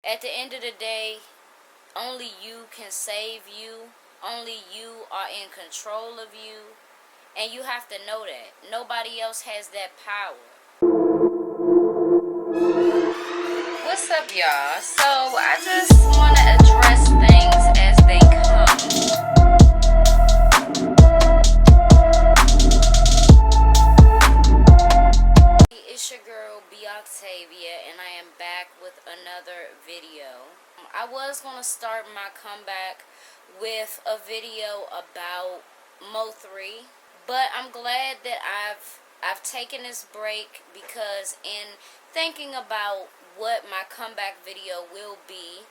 At the end of the day, only you can save you. Only you are in control of you. And you have to know that. Nobody else has that power. What's up, y'all? So, I just want to address things as they come. It's your girl, B. Octavia, and I am back with another video. I was going to start my comeback with a video about Mo3, but I'm glad that I've taken this break, because in thinking about what my comeback video will be,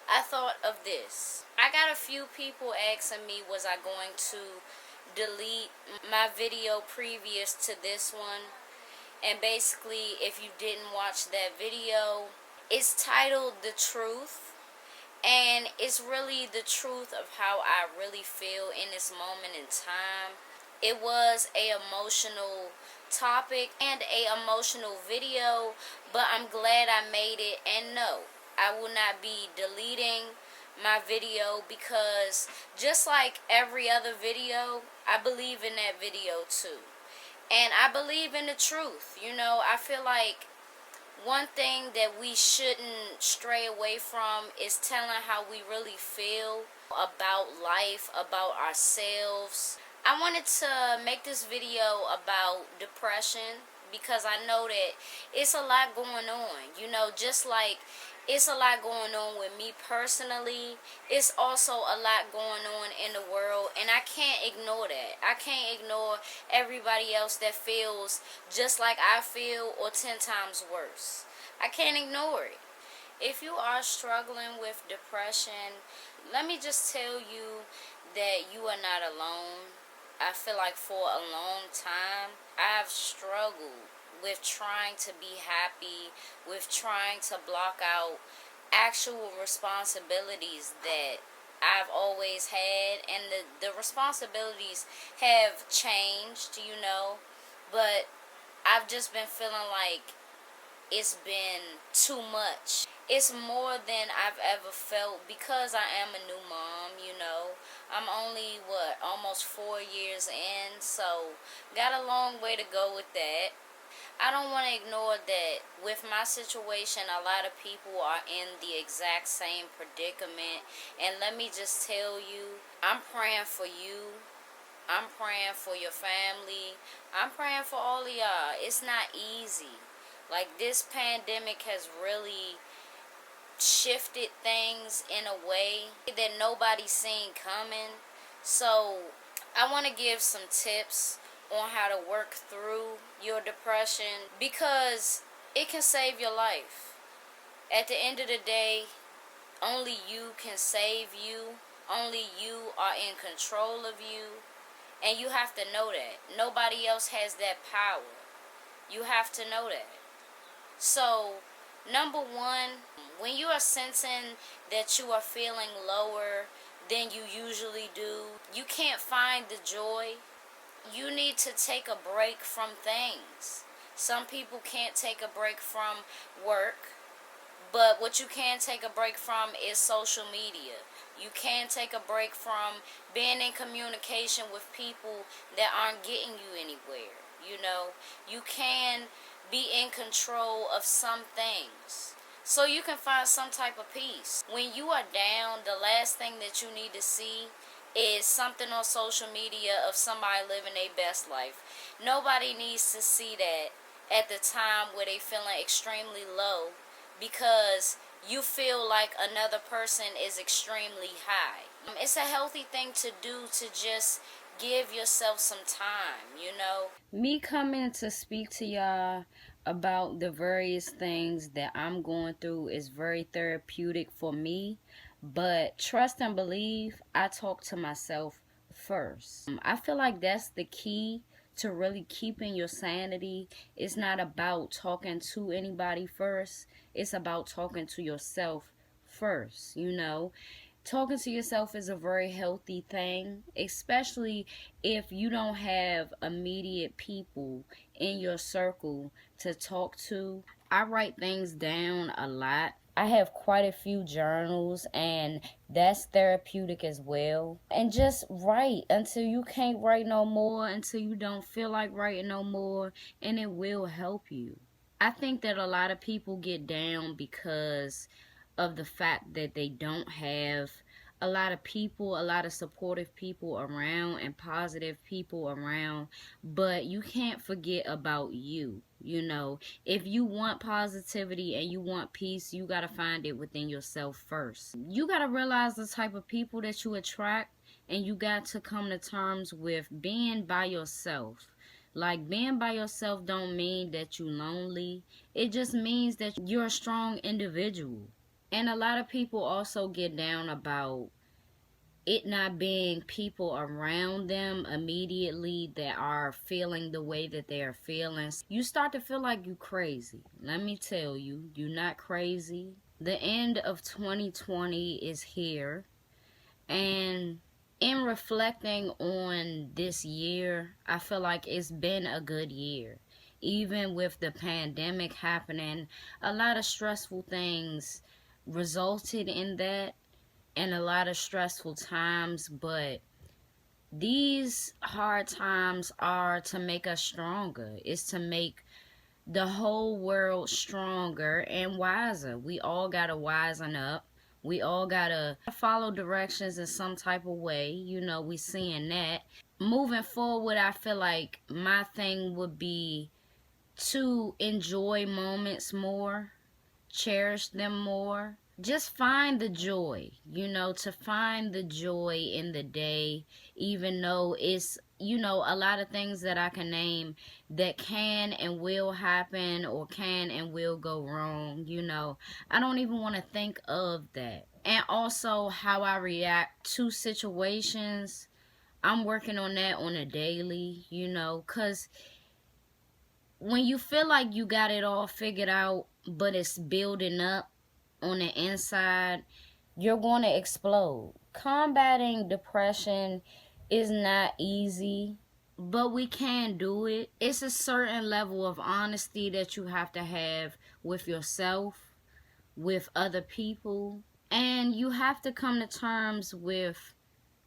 I thought of this. I got a few people asking me, was I going to delete my video previous to this one? And basically, if you didn't watch that video, it's titled The Truth. And it's really the truth of how I really feel in this moment in time. It was a emotional topic and a emotional video, but I'm glad I made it. And no, I will not be deleting my video, because just like every other video, I believe in that video too. And I believe in the truth. I feel like one thing that we shouldn't stray away from is telling how we really feel about life, about ourselves. I wanted to make this video about depression, because I know that it's a lot going on. Just like it's a lot going on with me personally, it's also a lot going on in the world, and I can't ignore that. I can't ignore everybody else that feels just like I feel, or 10 times worse. I can't ignore it. If you are struggling with depression, let me just tell you that you are not alone. I feel like for a long time, I've struggled with trying to be happy, with trying to block out actual responsibilities that I've always had. And the responsibilities have changed, but I've just been feeling like it's been too much. It's more than I've ever felt, because I am a new mom. I'm only, almost 4 years in, so got a long way to go with that. I don't want to ignore that with my situation, a lot of people are in the exact same predicament. And let me just tell you, I'm praying for you. I'm praying for your family. I'm praying for all of y'all. It's not easy. Like, this pandemic has really shifted things in a way that nobody's seen coming. So I want to give some tips on how to work through your depression, because it can save your life. At the end of the day, only you can save you. Only you are in control of you. And you have to know that. Nobody else has that power. You have to know that. So, number one, when you are sensing that you are feeling lower than you usually do, you can't find the joy, you need to take a break from things. Some people can't take a break from work, but what you can take a break from is social media. You can take a break from being in communication with people that aren't getting you anywhere. You can be in control of some things, so you can find some type of peace. When you are down, the last thing that you need to see is something on social media of somebody living their best life. Nobody needs to see that at the time where they feeling extremely low, because you feel like another person is extremely high. It's a healthy thing to do, to just give yourself some time. Me coming to speak to y'all about the various things that I'm going through is very therapeutic for me. But trust and believe, I talk to myself first. I feel like that's the key to really keeping your sanity. It's not about talking to anybody first, it's about talking to yourself first. Talking to yourself is a very healthy thing, especially if you don't have immediate people in your circle to talk to. I write things down a lot, I have quite a few journals, and that's therapeutic as well. And just write until you can't write no more, until you don't feel like writing no more, and it will help you. I think that a lot of people get down because of the fact that they don't have a lot of people, a lot of supportive people around and positive people around. But you can't forget about you. You know, if you want positivity and you want peace, you got to find it within yourself first. You got to realize the type of people that you attract, and you got to come to terms with being by yourself. Like, being by yourself don't mean that you lonely. It just means that you're a strong individual. And a lot of people also get down about it not being people around them immediately that are feeling the way that they are feeling. You start to feel like you crazy. Let me tell you, you're not crazy. The end of 2020 is here. And in reflecting on this year, I feel like it's been a good year. Even with the pandemic happening, a lot of stressful things resulted in that, and a lot of stressful times, but these hard times are to make us stronger. It's to make the whole world stronger and wiser. We all gotta wisen up. We all gotta follow directions in some type of way. You know, we seeing that. Moving forward, I feel like my thing would be to enjoy moments more, cherish them more. Just find the joy, you know, to find the joy in the day, even though it's, you know, a lot of things that I can name that can and will happen or can and will go wrong, you know. I don't even want to think of that. And also how I react to situations. I'm working on that on a daily, you know, because when you feel like you got it all figured out, but it's building up on the inside, you're going to explode. Combating depression is not easy, but we can do it. It's a certain level of honesty that you have to have with yourself, with other people, and you have to come to terms with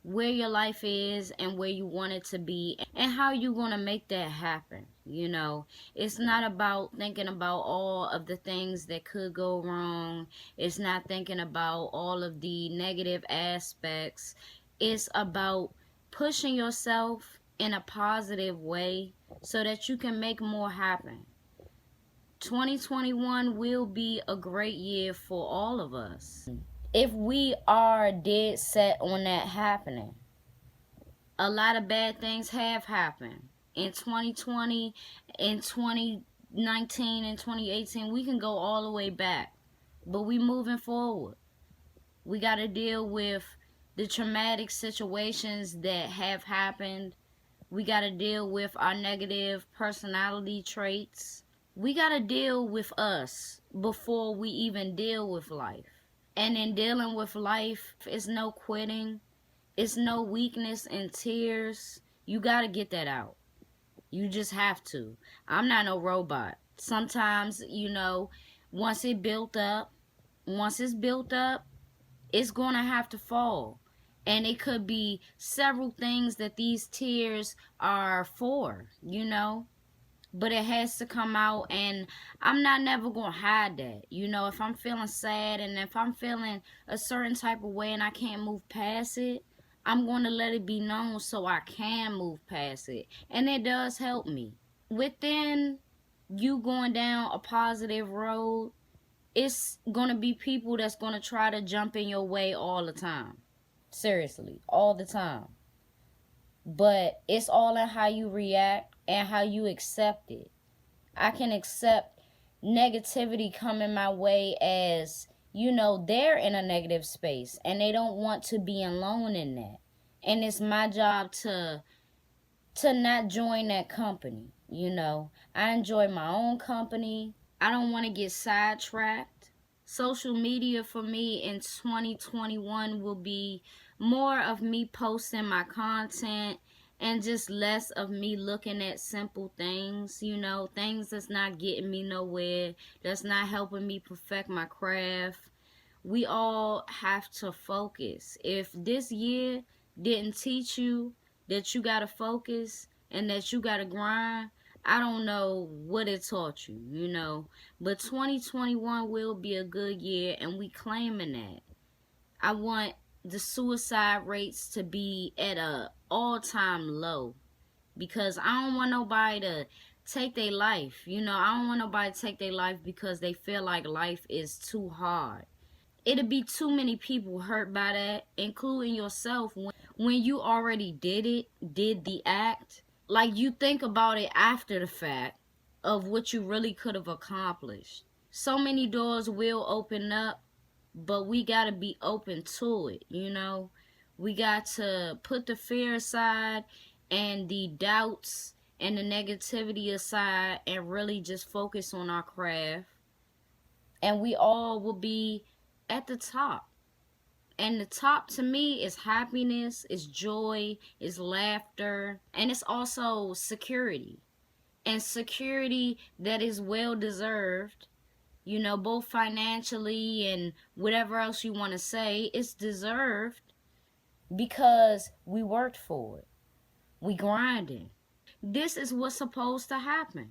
where your life is and where you want it to be and how you're going to make that happen. You know, it's not about thinking about all of the things that could go wrong. It's not thinking about all of the negative aspects. It's about pushing yourself in a positive way so that you can make more happen. 2021 will be a great year for all of us if we are dead set on that happening. A lot of bad things have happened in 2020, in 2019, and 2018. We can go all the way back, but we moving forward. We got to deal with the traumatic situations that have happened. We got to deal with our negative personality traits. We got to deal with us before we even deal with life. And in dealing with life, it's no quitting. It's no weakness and tears. You got to get that out. You just have to. I'm not no robot. Sometimes, you know, once it's built up, it's going to have to fall. And it could be several things that these tears are for, you know. But it has to come out, and I'm not never going to hide that. You know, if I'm feeling sad and if I'm feeling a certain type of way and I can't move past it, I'm going to let it be known so I can move past it. And it does help me. Within you going down a positive road, it's going to be people that's going to try to jump in your way all the time. Seriously, all the time. But it's all in how you react and how you accept it. I can accept negativity coming my way as, you know, they're in a negative space and they don't want to be alone in that. And it's my job to not join that company, you know. I enjoy my own company. I don't want to get sidetracked. Social media for me in 2021 will be more of me posting my content and just less of me looking at simple things, you know, things that's not getting me nowhere, that's not helping me perfect my craft. We all have to focus. If this year didn't teach you that you gotta focus and that you gotta grind, I don't know what it taught you, you know. But 2021 will be a good year, and we claiming that. I want the suicide rates to be at a all-time low, because I don't want nobody to take their life. You know, I don't want nobody to take their life because they feel like life is too hard. It'll be too many people hurt by that, including yourself, when you already did the act. Like, you think about it after the fact of what you really could have accomplished. So many doors will open up, but we got to be open to it, you know. We got to put the fear aside and the doubts and the negativity aside and really just focus on our craft, and we all will be at the top. And the top to me is happiness, is joy, is laughter, and it's also security. And security that is well deserved, you know, both financially and whatever else you want to say. It's deserved because we worked for it. We grinding. This is what's supposed to happen.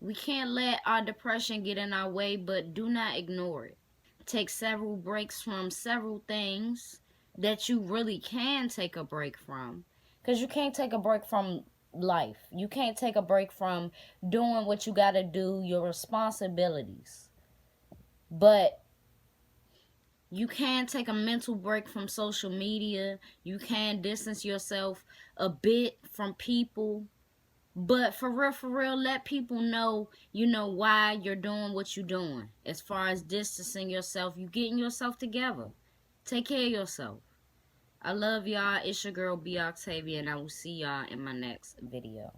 We can't let our depression get in our way, but do not ignore it. Take several breaks from several things that you really can take a break from. Because you can't take a break from life. You can't take a break from doing what you got to do, your responsibilities. But you can take a mental break from social media. You can distance yourself a bit from people. But for real, let people know, you know, why you're doing what you're doing. As far as distancing yourself, you getting yourself together. Take care of yourself. I love y'all. It's your girl, B. Octavia, and I will see y'all in my next video.